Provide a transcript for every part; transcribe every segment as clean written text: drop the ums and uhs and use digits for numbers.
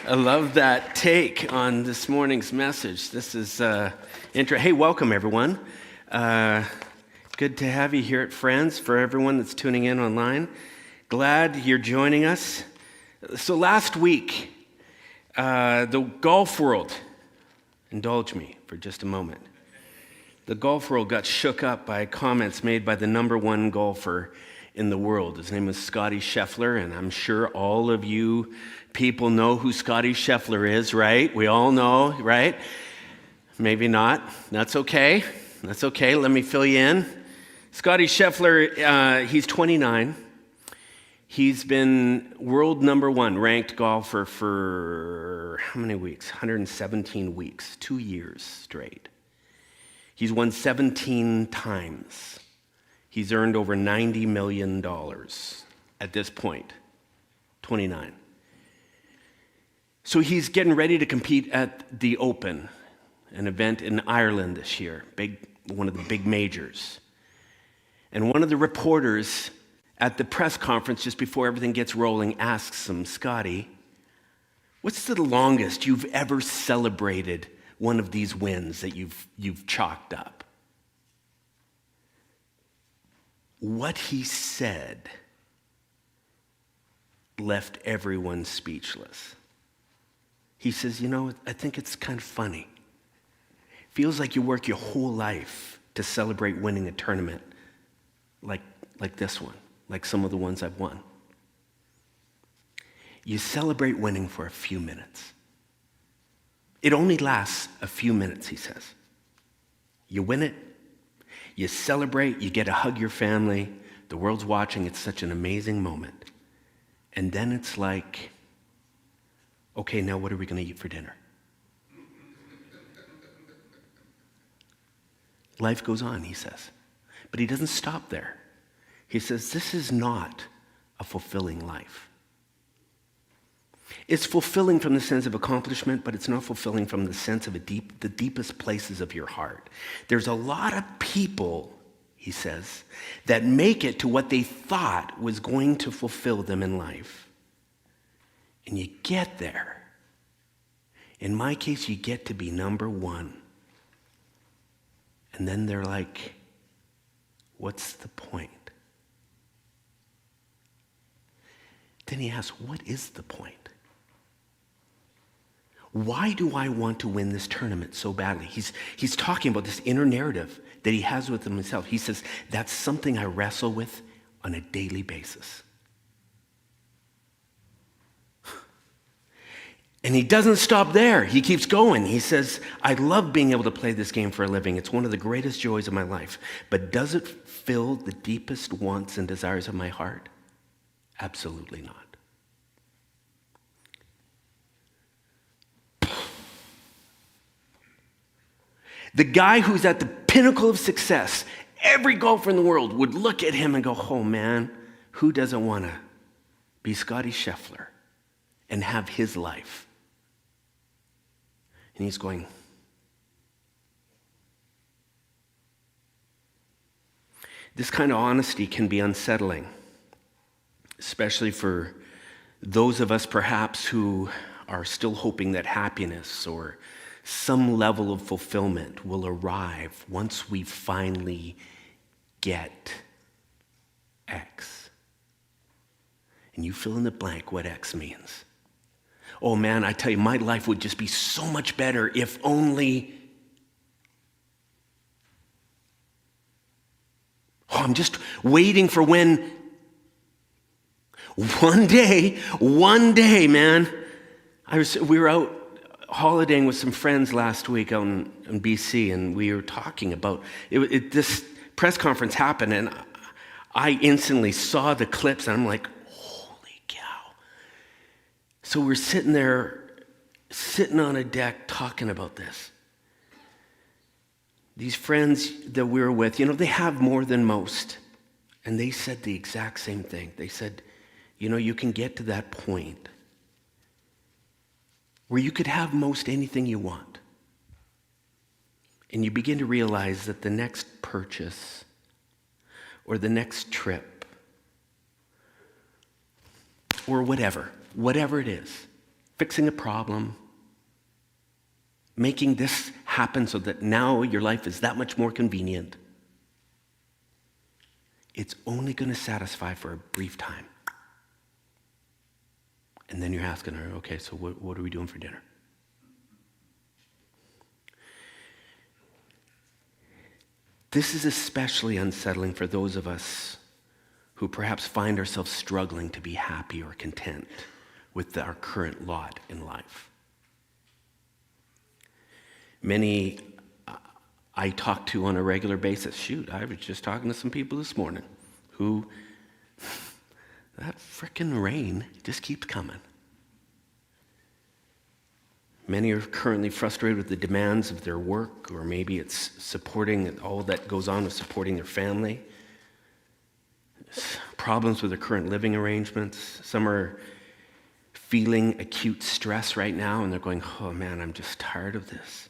I love that take on this morning's message. This is Hey, welcome everyone. Good to have you here at Friends. For everyone that's tuning in online, glad you're joining us. So last week, the golf world, indulge me for just a moment. The golf world got shook up by comments made by the number one golfer in the world. His name was Scottie Scheffler, and I'm sure all of you people know who Scottie Scheffler is, right? We all know, right? Maybe not. That's okay. That's okay. Let me fill you in. Scottie Scheffler, he's 29. He's been world number one ranked golfer for how many weeks? 117 weeks, 2 years straight. He's won 17 times. He's earned over $90 million at this point, 29. So he's getting ready to compete at the Open, an event in Ireland this year, one of the big majors. And one of the reporters at the press conference just before everything gets rolling asks him, Scottie, what's the longest you've ever celebrated one of these wins that you've chalked up? What he said left everyone speechless. He says, I think it's kind of funny. Feels like you work your whole life to celebrate winning a tournament like this one, like some of the ones I've won. You celebrate winning for a few minutes. It only lasts a few minutes, he says. You win it, you celebrate, you get to hug your family, the world's watching, it's such an amazing moment. And then it's like, okay, now what are we going to eat for dinner? Life goes on, he says. But he doesn't stop there. He says, this is not a fulfilling life. It's fulfilling from the sense of accomplishment, but it's not fulfilling from the sense of the deepest places of your heart. There's a lot of people, he says, that make it to what they thought was going to fulfill them in life. And you get there. In my case, you get to be number one. And then they're like, what's the point? Then he asks, what is the point? Why do I want to win this tournament so badly? He's talking about this inner narrative that he has with himself. He says, that's something I wrestle with on a daily basis. And he doesn't stop there. He keeps going. He says, I love being able to play this game for a living. It's one of the greatest joys of my life. But does it fill the deepest wants and desires of my heart? Absolutely not. The guy who's at the pinnacle of success, every golfer in the world would look at him and go, oh man, who doesn't want to be Scottie Scheffler and have his life? And he's going, this kind of honesty can be unsettling, especially for those of us perhaps who are still hoping that happiness or some level of fulfillment will arrive once we finally get X. And you fill in the blank what X means. Oh man, I tell you, my life would just be so much better if only... Oh, I'm just waiting for when... One day, man, we were out holidaying with some friends last week out in BC, and we were talking about this press conference happened, and I instantly saw the clips, and I'm like, holy cow. So we're sitting on a deck talking about this. These friends that we were with, they have more than most, and they said the exact same thing. They said, you can get to that point where you could have most anything you want. And you begin to realize that the next purchase or the next trip or whatever it is, fixing a problem, making this happen so that now your life is that much more convenient, it's only going to satisfy for a brief time. And then you're asking her, okay, so what are we doing for dinner? This is especially unsettling for those of us who perhaps find ourselves struggling to be happy or content with our current lot in life. Many I talk to on a regular basis. Shoot, I was just talking to some people this morning who, that frickin' rain just keeps coming. Many are currently frustrated with the demands of their work, or maybe it's supporting all that goes on with supporting their family. Problems with their current living arrangements. Some are feeling acute stress right now, and they're going, oh man, I'm just tired of this.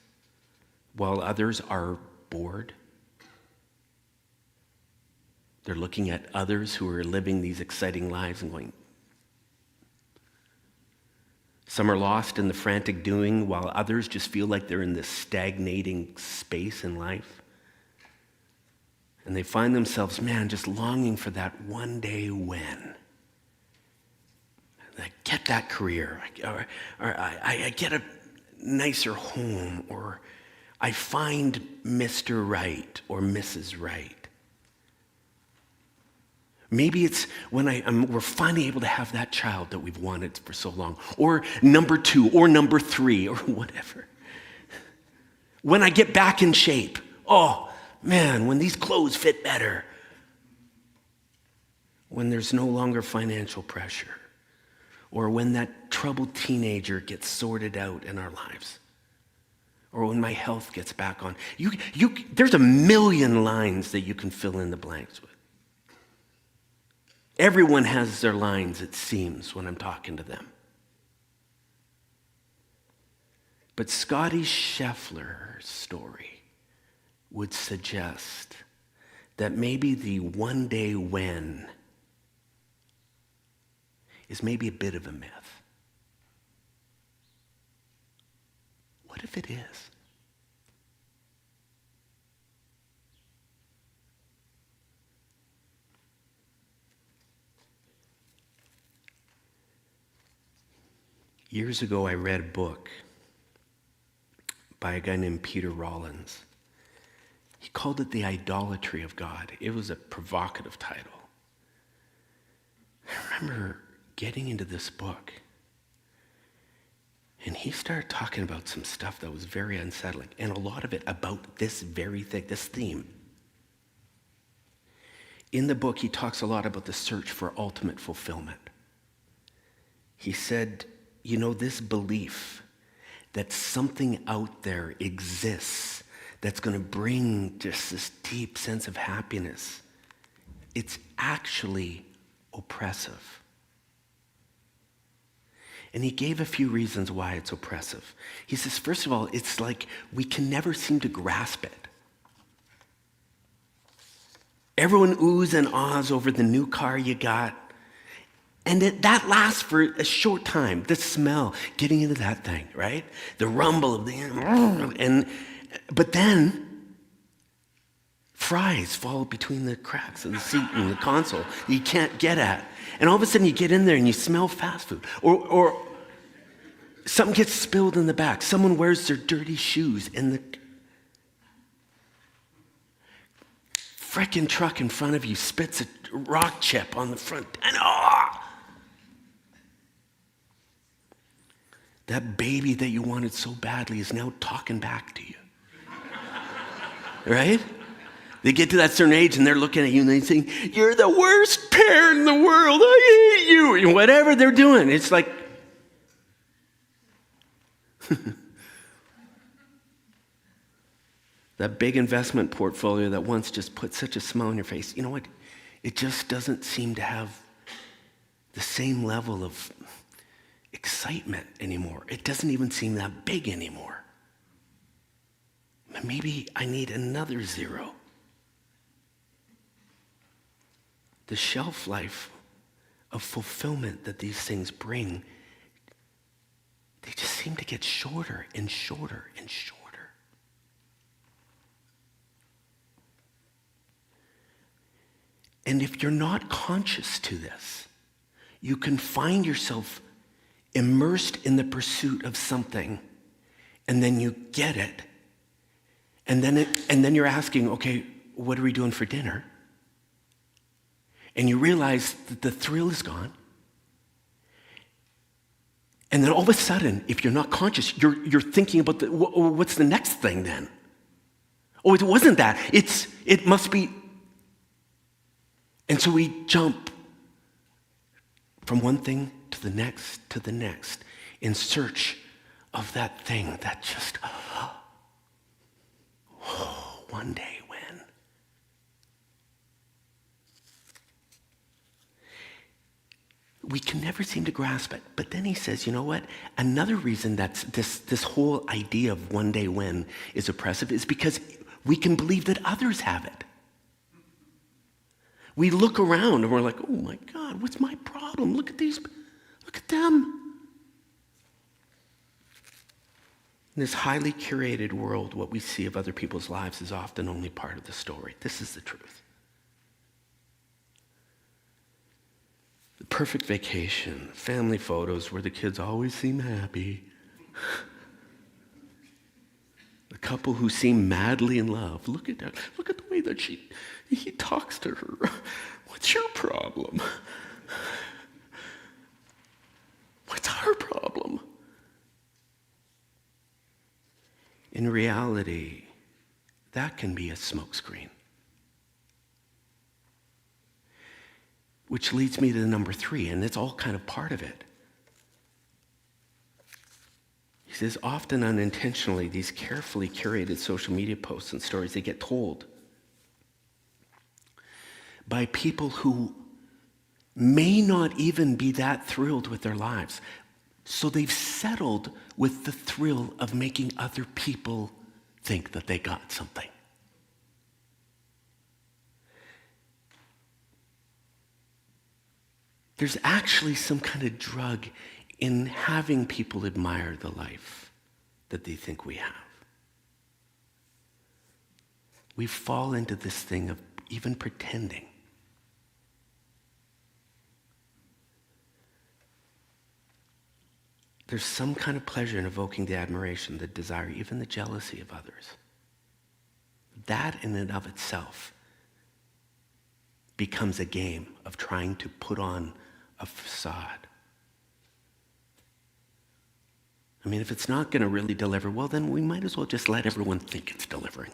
While others are bored. They're looking at others who are living these exciting lives and going, some are lost in the frantic doing, while others just feel like they're in this stagnating space in life. And they find themselves, man, just longing for that one day when I get that career, or I get a nicer home, or I find Mr. Right or Mrs. Right. Maybe it's when we're finally able to have that child that we've wanted for so long, or number 2, or number 3, or whatever. When I get back in shape, oh man, when these clothes fit better. When there's no longer financial pressure, or when that troubled teenager gets sorted out in our lives, or when my health gets back on. There's a million lines that you can fill in the blanks with. Everyone has their lines, it seems, when I'm talking to them. But Scottie Scheffler's story would suggest that maybe the one day when is maybe a bit of a myth. What if it is? Years ago, I read a book by a guy named Peter Rollins. He called it The Idolatry of God. It was a provocative title. I remember getting into this book, and he started talking about some stuff that was very unsettling, and a lot of it about this very thing, this theme. In the book, he talks a lot about the search for ultimate fulfillment. He said, you know, this belief that something out there exists that's going to bring just this deep sense of happiness, it's actually oppressive. And he gave a few reasons why it's oppressive. He says, first of all, it's like we can never seem to grasp it. Everyone oohs and ahs over the new car you got. And that lasts for a short time. The smell, getting into that thing, right? The rumble of but then fries fall between the cracks of the seat and the console you can't get at. And all of a sudden you get in there and you smell fast food. Or something gets spilled in the back. Someone wears their dirty shoes in the frickin' truck in front of you, spits a rock chip on the front. And that baby that you wanted so badly is now talking back to you. Right? They get to that certain age and they're looking at you and they think, you're the worst parent in the world. I hate you. And whatever they're doing, it's like, that big investment portfolio that once just put such a smile on your face, you know what? It just doesn't seem to have the same level of excitement anymore. It doesn't even seem that big anymore. Maybe I need another zero. The shelf life of fulfillment that these things bring seem to get shorter and shorter and shorter. And if you're not conscious to this, you can find yourself immersed in the pursuit of something, and then you get it, and then you're asking, okay, what are we doing for dinner? And you realize that the thrill is gone. And then all of a sudden, if you're not conscious, you're thinking about what's the next thing then? Oh, it wasn't that. It must be. And so we jump from one thing to the next in search of that thing that just, one day when. We can never seem to grasp it. But then he says, you know what? Another reason that this whole idea of one day when is oppressive is because we can believe that others have it. We look around and we're like, oh my God, what's my problem? Look at these, look at them. In this highly curated world, what we see of other people's lives is often only part of the story. This is the truth. The perfect vacation, family photos where the kids always seem happy. The couple who seem madly in love. Look at that. Look at the way that he talks to her. What's your problem? What's our problem? In reality, that can be a smokescreen. Which leads me to number 3, and it's all kind of part of it. He says, often unintentionally, these carefully curated social media posts and stories, they get told by people who may not even be that thrilled with their lives. So they've settled with the thrill of making other people think that they got something. There's actually some kind of drug in having people admire the life that they think we have. We fall into this thing of even pretending. There's some kind of pleasure in evoking the admiration, the desire, even the jealousy of others. That in and of itself becomes a game of trying to put on a facade. I mean, if it's not going to really deliver, well, then we might as well just let everyone think it's delivering.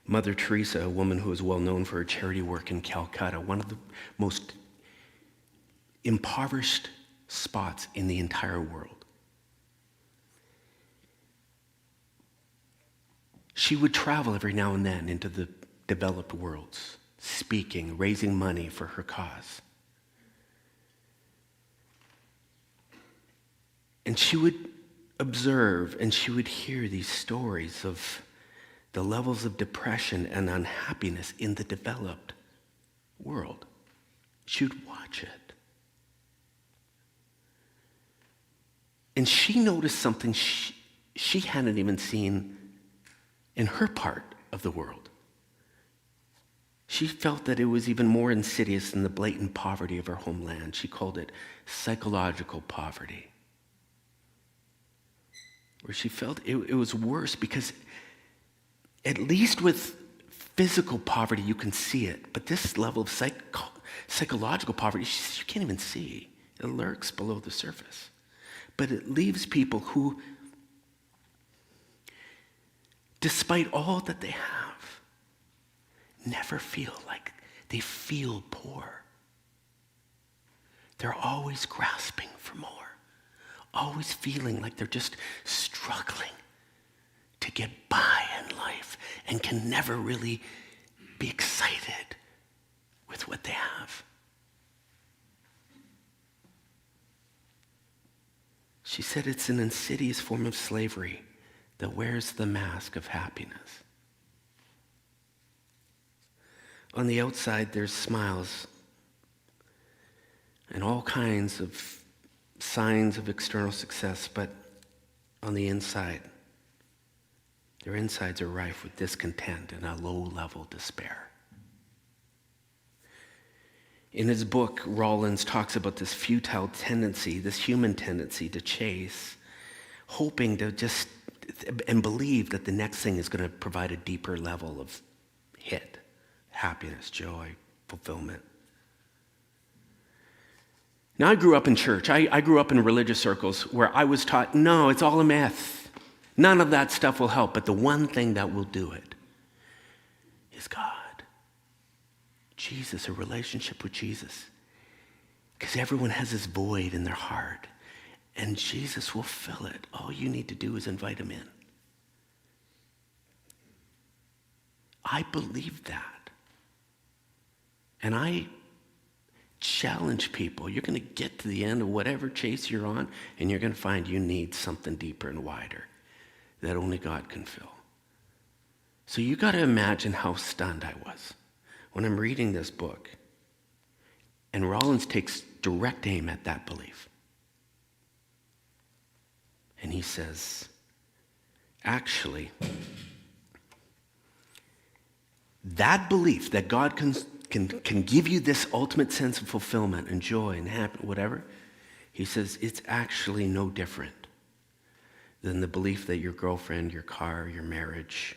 Mother Teresa, a woman who is well known for her charity work in Calcutta, one of the most impoverished spots in the entire world. She would travel every now and then into the developed worlds, speaking, raising money for her cause. And she would observe and she would hear these stories of the levels of depression and unhappiness in the developed world. She would watch it. And she noticed something she hadn't even seen in her part of the world. She felt that it was even more insidious than the blatant poverty of her homeland. She called it psychological poverty. Where she felt it was worse because at least with physical poverty, you can see it. But this level of psychological poverty, you can't even see. It lurks below the surface. But it leaves people who, despite all that they have, never feel like they feel poor. They're always grasping for more, always feeling like they're just struggling to get by in life and can never really be excited with what they have. She said it's an insidious form of slavery that wears the mask of happiness. On the outside, there's smiles and all kinds of signs of external success, but on the inside, their insides are rife with discontent and a low-level despair. In his book, Rollins talks about this futile tendency, this human tendency to chase, hoping to just, and believe that the next thing is going to provide a deeper level of hit, happiness, joy, fulfillment. Now, I grew up in church. I grew up in religious circles where I was taught, no, it's all a myth. None of that stuff will help, but the one thing that will do it is God. Jesus, a relationship with Jesus. Because everyone has this void in their heart, and Jesus will fill it. All you need to do is invite him in. I believe that. And I challenge people. You're going to get to the end of whatever chase you're on, and you're going to find you need something deeper and wider that only God can fill. So you got to imagine how stunned I was when I'm reading this book. And Rollins takes direct aim at that belief. And he says, actually, that belief that God can give you this ultimate sense of fulfillment and joy and happiness, whatever, he says it's actually no different than the belief that your girlfriend, your car, your marriage,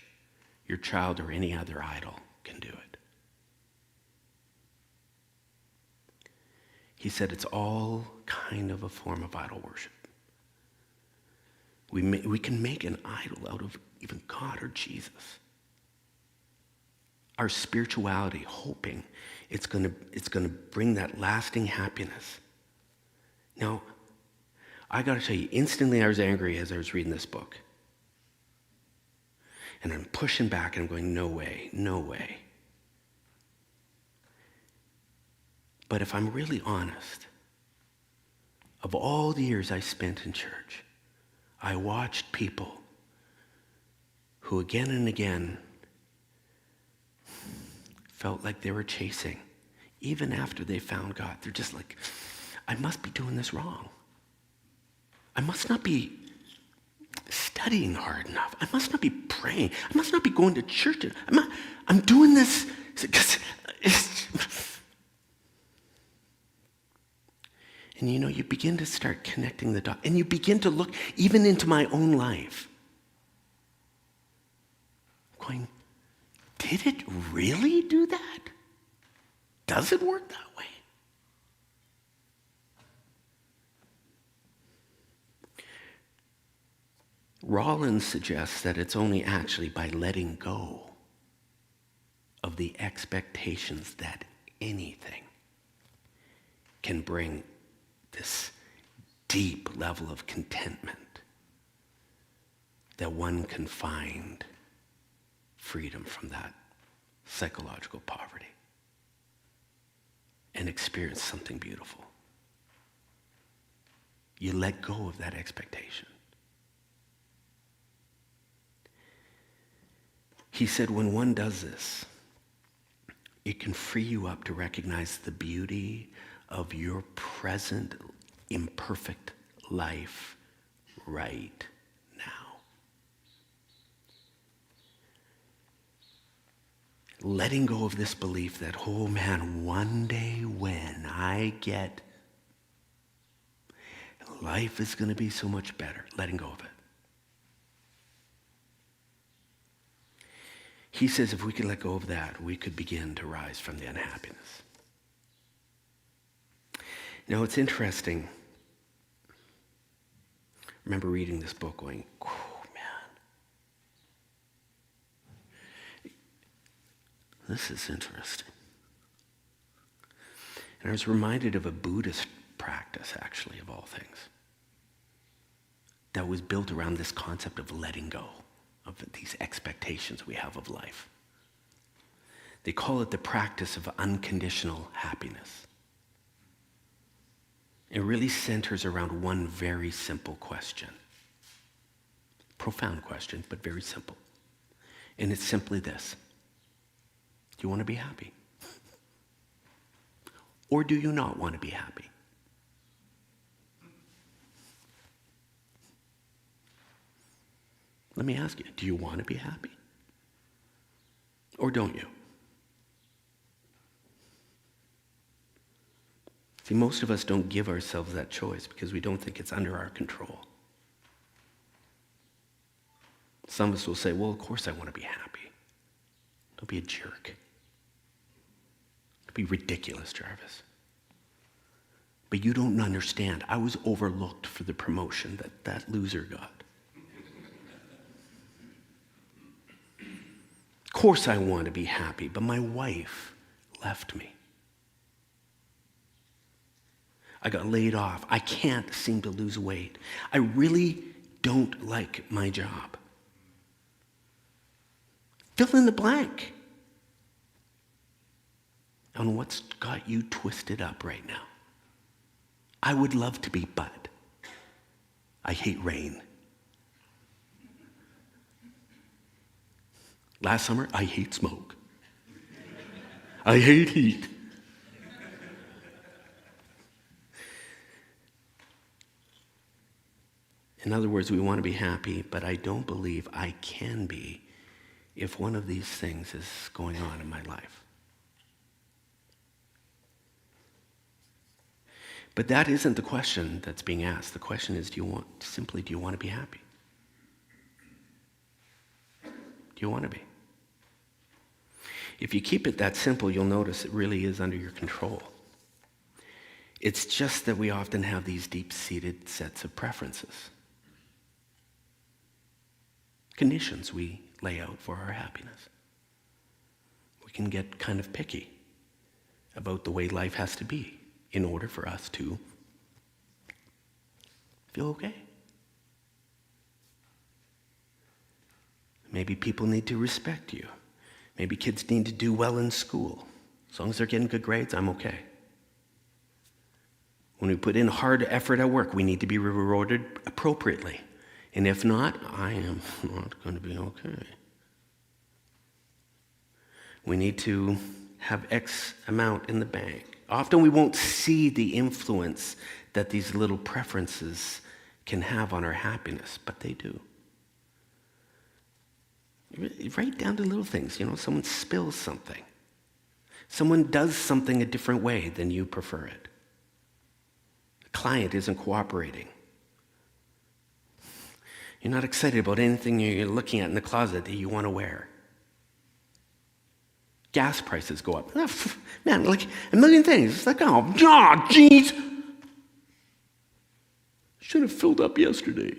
your child, or any other idol can do it. He said it's all kind of a form of idol worship. We can make an idol out of even God or Jesus. Our spirituality, hoping it's going to bring that lasting happiness. Now, I got to tell you, instantly I was angry as I was reading this book. And I'm pushing back and I'm going, no way, no way. But if I'm really honest, of all the years I spent in church, I watched people who again and again felt like they were chasing, even after they found God. They're just like, I must be doing this wrong. I must not be studying hard enough. I must not be praying. I must not be going to church. I'm doing this because it's... And you begin to start connecting the dots. And you begin to look even into my own life. Going, did it really do that? Does it work that way? Rollins suggests that it's only actually by letting go of the expectations that anything can bring this deep level of contentment that one can find freedom from that psychological poverty and experience something beautiful. You let go of that expectation. He said when one does this, it can free you up to recognize the beauty of your present imperfect life right now. Letting go of this belief that, oh man, one day when I get, life is going to be so much better. Letting go of it. He says if we could let go of that, we could begin to rise from the unhappiness. Now, it's interesting. I remember reading this book going, oh, man. This is interesting. And I was reminded of a Buddhist practice, actually, of all things, that was built around this concept of letting go of these expectations we have of life. They call it the practice of unconditional happiness. It really centers around one very simple question. Profound question, but very simple. And it's simply this. Do you want to be happy? Or do you not want to be happy? Let me ask you, do you want to be happy? Or don't you? See, most of us don't give ourselves that choice because we don't think it's under our control. Some of us will say, well, of course I want to be happy. Don't be a jerk. Don't be ridiculous, Jarvis. But you don't understand. I was overlooked for the promotion that loser got. Of course I want to be happy, but my wife left me. I got laid off. I can't seem to lose weight. I really don't like my job. Fill in the blank. On what's got you twisted up right now. I would love to be Bud. I hate rain. Last summer, I hate smoke. I hate heat. In other words, we want to be happy, but I don't believe I can be if one of these things is going on in my life. But that isn't the question that's being asked. The question is, do you want to be happy? Do you want to be? If you keep it that simple, you'll notice it really is under your control. It's just that we often have these deep-seated sets of preferences. Conditions we lay out for our happiness. We can get kind of picky about the way life has to be in order for us to feel okay. Maybe people need to respect you. Maybe kids need to do well in school. As long as they're getting good grades, I'm okay. When we put in hard effort at work, we need to be rewarded appropriately. And if not, I am not going to be okay. We need to have X amount in the bank. Often we won't see the influence that these little preferences can have on our happiness, but they do. Right down to little things. Someone spills something. Someone does something a different way than you prefer it. The client isn't cooperating. You're not excited about anything you're looking at in the closet that you want to wear. Gas prices go up. Man, like a million things. It's like, oh, geez. Should have filled up yesterday.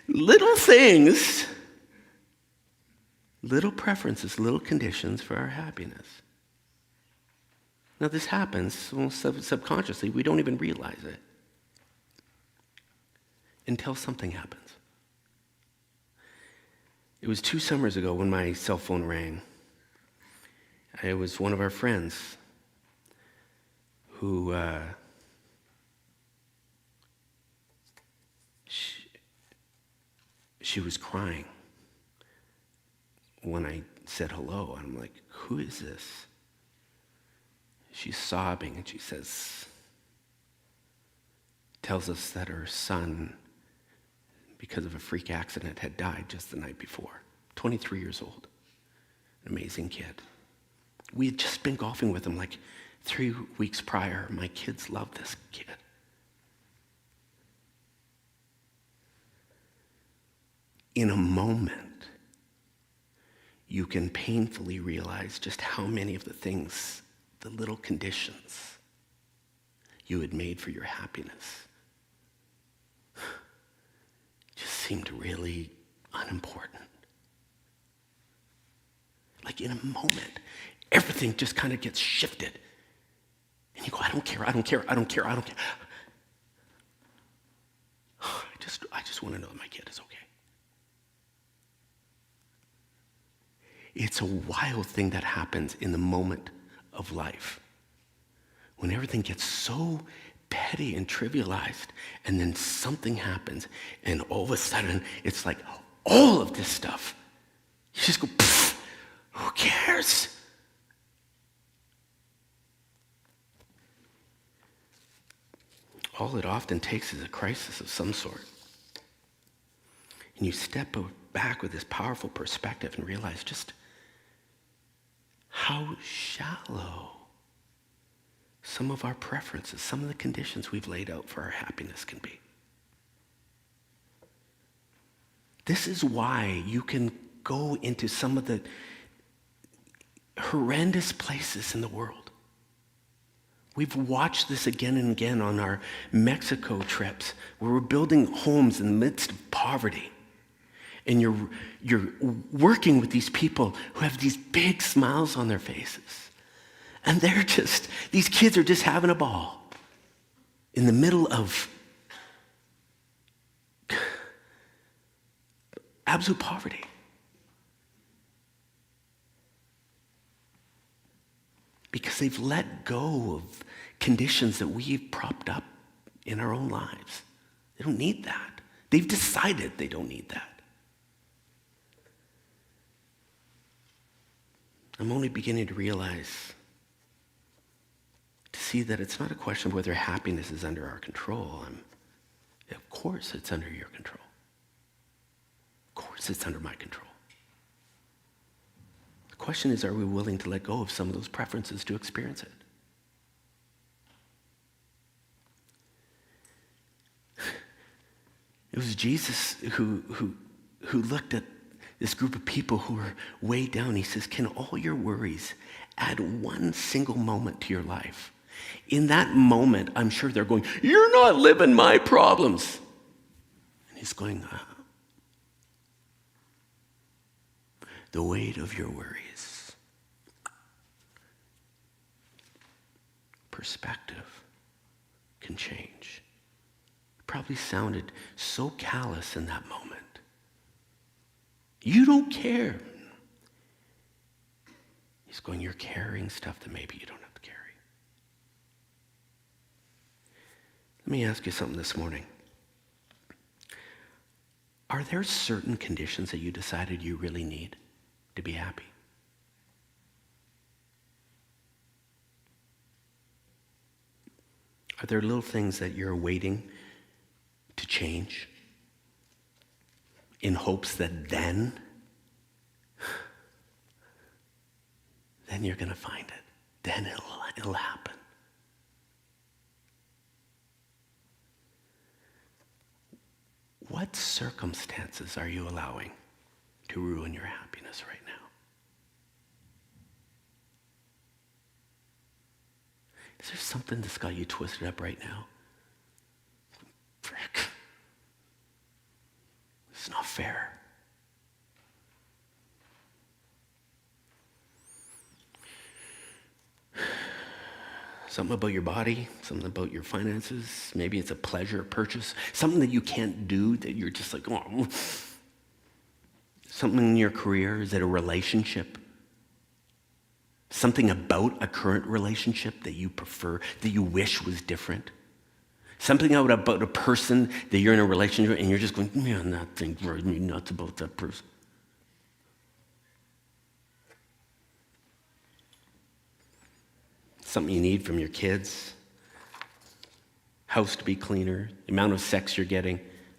Little things, little preferences, little conditions for our happiness. Now this happens almost subconsciously. We don't even realize it until something happens. It was 2 summers ago when my cell phone rang. It was one of our friends who she was crying when I said hello. And I'm like, who is this? She's sobbing and she tells us that her son, because of a freak accident, had died just the night before. 23 years old. An amazing kid. We had just been golfing with him like 3 weeks prior. My kids love this kid. In a moment, you can painfully realize just how many of the things, the little conditions you had made for your happiness just seemed really unimportant. Like in a moment, everything just kind of gets shifted. And you go, I don't care. I just want to know that my kid is okay. It's a wild thing that happens in the moment of life. When everything gets so petty and trivialized, and then something happens, and all of a sudden, it's like all of this stuff. You just go, who cares? All it often takes is a crisis of some sort. And you step back with this powerful perspective and realize just how shallow some of our preferences, some of the conditions we've laid out for our happiness can be. This is why you can go into some of the horrendous places in the world. We've watched this again and again on our Mexico trips, where we're building homes in the midst of poverty. And you're working with these people who have these big smiles on their faces. And these kids are just having a ball in the middle of absolute poverty. Because they've let go of conditions that we've propped up in our own lives. They don't need that. They've decided they don't need that. I'm only beginning to realize, to see that it's not a question of whether happiness is under our control. Of course it's under your control. Of course it's under my control. The question is, are we willing to let go of some of those preferences to experience it? It was Jesus who looked at this group of people who were way down. He says, can all your worries add one single moment to your life? In that moment, I'm sure they're going, you're not living my problems. And he's going, the weight of your worries. Perspective can change. It probably sounded so callous in that moment. You don't care. He's going, you're carrying stuff that maybe you don't have to carry. Let me ask you something this morning. Are there certain conditions that you decided you really need to be happy? Are there little things that you're waiting to change in hopes that then you're going to find it. Then it'll happen. What circumstances are you allowing to ruin your happiness right now? Is there something that's got you twisted up right now? Frick. It's not fair. Something about your body, something about your finances, maybe it's a pleasure purchase, something that you can't do that you're just like, oh. Something in your career, is it a relationship? Something about a current relationship that you prefer, that you wish was different? Something about a person that you're in a relationship with and you're just going, man, that thing drives me nuts about that person. Something you need from your kids, house to be cleaner, the amount of sex you're getting.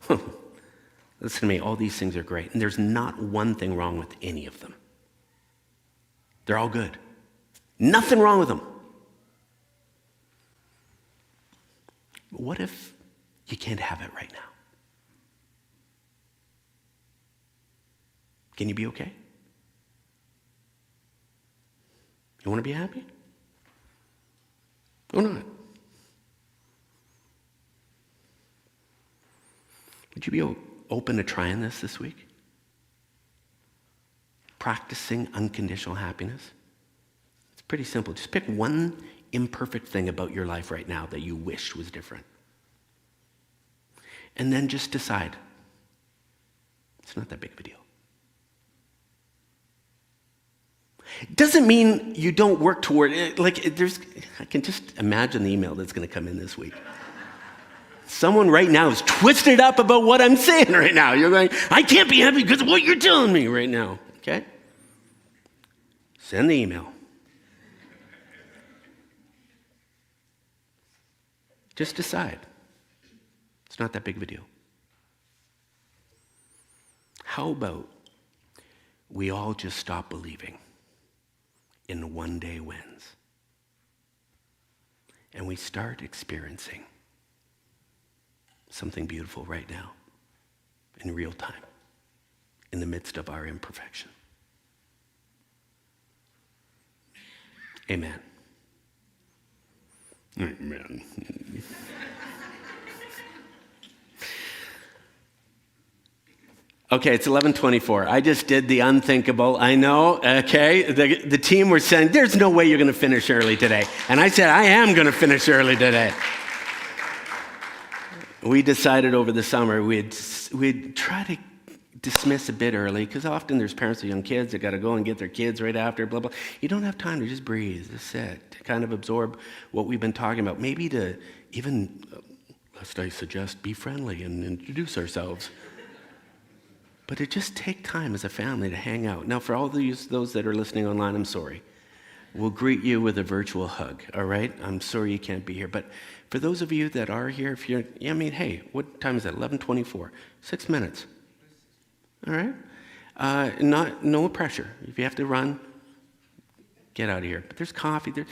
Listen to me, all these things are great. And there's not one thing wrong with any of them. They're all good. Nothing wrong with them. But what if you can't have it right now? Can you be okay? You want to be happy? Or not? Would you be open to trying this week? Practicing unconditional happiness? It's pretty simple. Just pick one imperfect thing about your life right now that you wish was different. And then just decide. It's not that big of a deal. It doesn't mean you don't work toward it. I can just imagine the email that's going to come in this week. Someone right now is twisted up about what I'm saying right now. You're going, I can't be happy because of what you're telling me right now. Okay? Send the email. Just decide. It's not that big of a deal. How about we all just stop believing in one-day wins and we start experiencing something beautiful right now in real time in the midst of our imperfection? Amen. Amen. Okay, it's 11:24. I just did the unthinkable. I know, okay? The team were saying, there's no way you're going to finish early today. And I said, I am going to finish early today. We decided over the summer we'd try to dismiss a bit early, because often there's parents with young kids that got to go and get their kids right after, blah, blah. You don't have time to just breathe, just sit, to kind of absorb what we've been talking about. Maybe to even, lest I suggest, be friendly and introduce ourselves. But to just take time as a family to hang out. Now, for all those that are listening online, I'm sorry. We'll greet you with a virtual hug, all right? I'm sorry you can't be here. But for those of you that are here, if you're, hey, what time is that? 11:24. 6 minutes. All right? No pressure. If you have to run, get out of here. But there's coffee.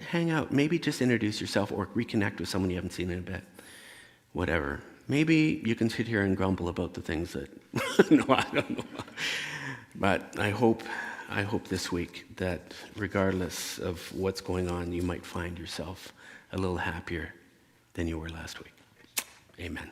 Hang out. Maybe just introduce yourself or reconnect with someone you haven't seen in a bit. Whatever. Maybe you can sit here and grumble about the things that, no, I don't know. But I hope this week that regardless of what's going on, you might find yourself a little happier than you were last week. Amen.